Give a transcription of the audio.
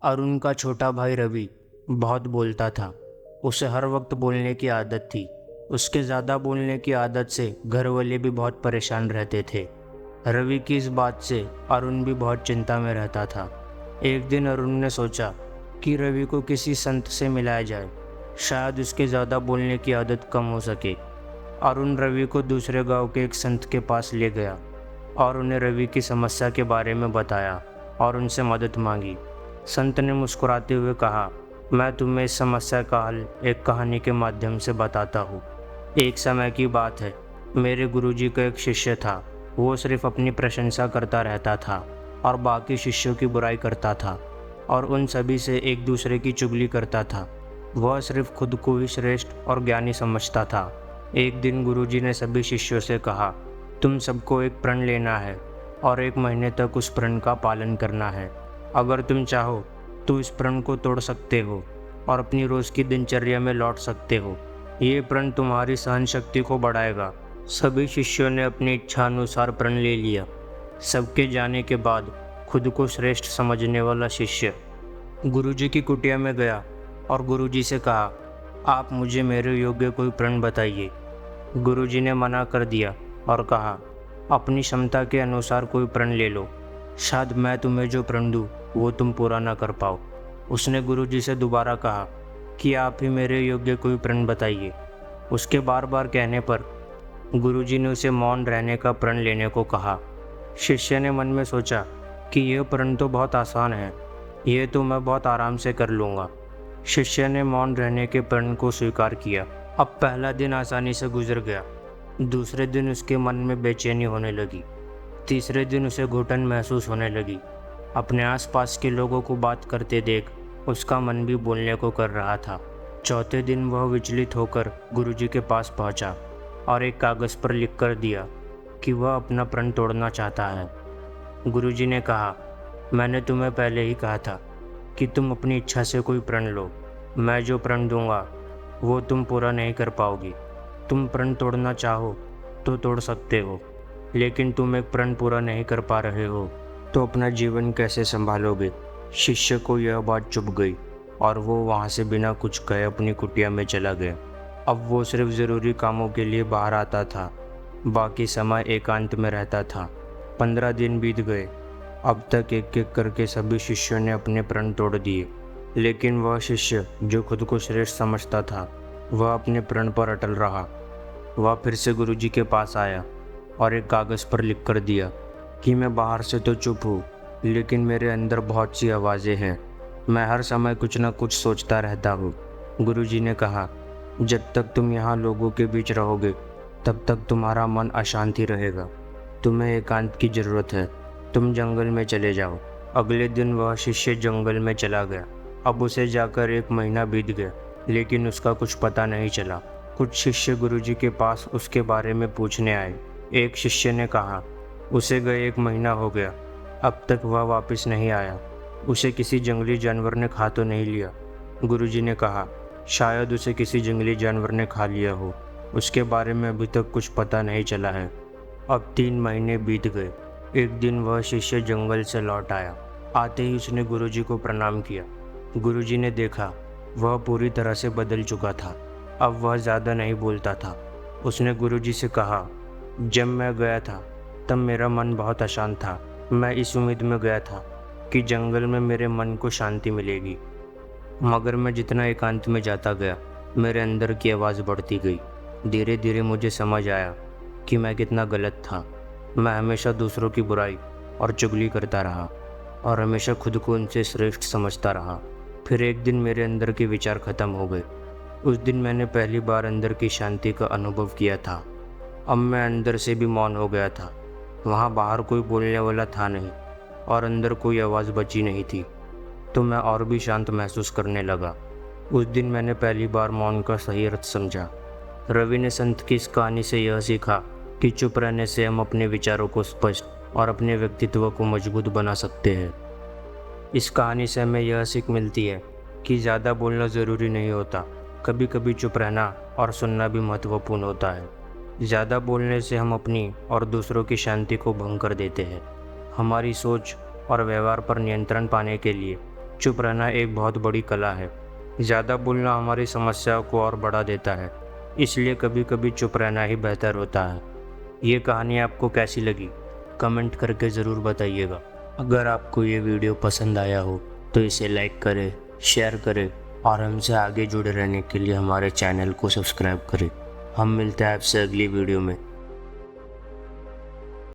अरुण का छोटा भाई रवि बहुत बोलता था। उसे हर वक्त बोलने की आदत थी। उसके ज़्यादा बोलने की आदत से घर वाले भी बहुत परेशान रहते थे। रवि की इस बात से अरुण भी बहुत चिंता में रहता था। एक दिन अरुण ने सोचा कि रवि को किसी संत से मिलाया जाए, शायद उसके ज़्यादा बोलने की आदत कम हो सके। अरुण रवि को दूसरे गांव के एक संत के पास ले गया और उन्हें रवि की समस्या के बारे में बताया और उनसे मदद मांगी। संत ने मुस्कुराते हुए कहा, मैं तुम्हें इस समस्या का हल एक कहानी के माध्यम से बताता हूँ। एक समय की बात है, मेरे गुरुजी का एक शिष्य था। वो सिर्फ अपनी प्रशंसा करता रहता था और बाकी शिष्यों की बुराई करता था और उन सभी से एक दूसरे की चुगली करता था। वह सिर्फ खुद को ही श्रेष्ठ और ज्ञानी समझता था। एक दिन गुरुजी ने सभी शिष्यों से कहा, तुम सबको एक प्रण लेना है और 1 महीने तक उस प्रण का पालन करना है। अगर तुम चाहो तो इस प्रण को तोड़ सकते हो और अपनी रोज़ की दिनचर्या में लौट सकते हो। ये प्रण तुम्हारी सहन शक्ति को बढ़ाएगा। सभी शिष्यों ने अपनी इच्छा अनुसार प्रण ले लिया। सबके जाने के बाद खुद को श्रेष्ठ समझने वाला शिष्य गुरुजी की कुटिया में गया और गुरुजी से कहा, आप मुझे मेरे योग्य कोई प्रण बताइए। गुरुजी ने मना कर दिया और कहा, अपनी क्षमता के अनुसार कोई प्रण ले लो, शायद मैं तुम्हें जो प्रण दूँ वो तुम पूरा ना कर पाओ। उसने गुरुजी से दोबारा कहा कि आप ही मेरे योग्य कोई प्रण बताइए। उसके बार बार कहने पर गुरुजी ने उसे मौन रहने का प्रण लेने को कहा। शिष्य ने मन में सोचा कि यह प्रण तो बहुत आसान है, यह तो मैं बहुत आराम से कर लूँगा। शिष्य ने मौन रहने के प्रण को स्वीकार किया। अब पहला दिन आसानी से गुजर गया। दूसरे दिन उसके मन में बेचैनी होने लगी। तीसरे दिन उसे घुटन महसूस होने लगी। अपने आसपास के लोगों को बात करते देख उसका मन भी बोलने को कर रहा था। चौथे दिन वह विचलित होकर गुरुजी के पास पहुंचा और एक कागज़ पर लिख कर दिया कि वह अपना प्रण तोड़ना चाहता है। गुरुजी ने कहा, मैंने तुम्हें पहले ही कहा था कि तुम अपनी इच्छा से कोई प्रण लो। मैं जो प्रण दूंगा वो तुम पूरा नहीं कर पाओगी। तुम प्रण तोड़ना चाहो तो तोड़ सकते हो, लेकिन तुम एक प्रण पूरा नहीं कर पा रहे हो तो अपना जीवन कैसे संभालोगे। शिष्य को यह बात चुभ गई और वो वहाँ से बिना कुछ कहे अपनी कुटिया में चला गया। अब वो सिर्फ ज़रूरी कामों के लिए बाहर आता था, बाकी समय एकांत में रहता था। 15 दिन बीत गए। अब तक एक एक करके सभी शिष्यों ने अपने प्रण तोड़ दिए, लेकिन वह शिष्य जो खुद को श्रेष्ठ समझता था वह अपने प्रण पर अटल रहा। वह फिर से गुरुजी के पास आया और एक कागज़ पर लिख कर दिया कि मैं बाहर से तो चुप हूँ, लेकिन मेरे अंदर बहुत सी आवाज़ें हैं। मैं हर समय कुछ न कुछ सोचता रहता हूँ। गुरुजी ने कहा, जब तक तुम यहाँ लोगों के बीच रहोगे तब तक तुम्हारा मन अशांति रहेगा। तुम्हें एकांत की ज़रूरत है। तुम जंगल में चले जाओ। अगले दिन वह शिष्य जंगल में चला गया। अब उसे जाकर 1 महीना बीत गया, लेकिन उसका कुछ पता नहीं चला। कुछ शिष्य गुरुजी के पास उसके बारे में पूछने आए। एक शिष्य ने कहा, उसे गए 1 महीना हो गया, अब तक वह वापस नहीं आया। उसे किसी जंगली जानवर ने खा तो नहीं लिया। गुरुजी ने कहा, शायद उसे किसी जंगली जानवर ने खा लिया हो। उसके बारे में अभी तक कुछ पता नहीं चला है। अब 3 महीने बीत गए। एक दिन वह शिष्य जंगल से लौट आया। आते ही उसने गुरुजी को प्रणाम किया। गुरुजी ने देखा वह पूरी तरह से बदल चुका था। अब वह ज़्यादा नहीं बोलता था। उसने गुरुजी से कहा, जब मैं गया था तब मेरा मन बहुत अशांत था। मैं इस उम्मीद में गया था कि जंगल में मेरे मन को शांति मिलेगी, मगर मैं जितना एकांत में जाता गया मेरे अंदर की आवाज़ बढ़ती गई। धीरे धीरे मुझे समझ आया कि मैं कितना गलत था। मैं हमेशा दूसरों की बुराई और चुगली करता रहा और हमेशा खुद को उनसे श्रेष्ठ समझता रहा। फिर एक दिन मेरे अंदर के विचार ख़त्म हो गए। उस दिन मैंने पहली बार अंदर की शांति का अनुभव किया था। अब मैं अंदर से भी मौन हो गया था। वहाँ बाहर कोई बोलने वाला था नहीं और अंदर कोई आवाज़ बची नहीं थी, तो मैं और भी शांत महसूस करने लगा। उस दिन मैंने पहली बार मौन का सही अर्थ समझा। रवि ने संत की इस कहानी से यह सीखा कि चुप रहने से हम अपने विचारों को स्पष्ट और अपने व्यक्तित्व को मजबूत बना सकते हैं। इस कहानी से हमें यह सीख मिलती है कि ज़्यादा बोलना ज़रूरी नहीं होता। कभी कभी चुप रहना और सुनना भी महत्वपूर्ण होता है। ज़्यादा बोलने से हम अपनी और दूसरों की शांति को भंग कर देते हैं। हमारी सोच और व्यवहार पर नियंत्रण पाने के लिए चुप रहना एक बहुत बड़ी कला है। ज़्यादा बोलना हमारी समस्याओं को और बढ़ा देता है, इसलिए कभी कभी चुप रहना ही बेहतर होता है। ये कहानी आपको कैसी लगी कमेंट करके ज़रूर बताइएगा। अगर आपको ये वीडियो पसंद आया हो तो इसे लाइक करें, शेयर करें और हमसे आगे जुड़े रहने के लिए हमारे चैनल को सब्सक्राइब करें। हम मिलते हैं आपसे अगली वीडियो में।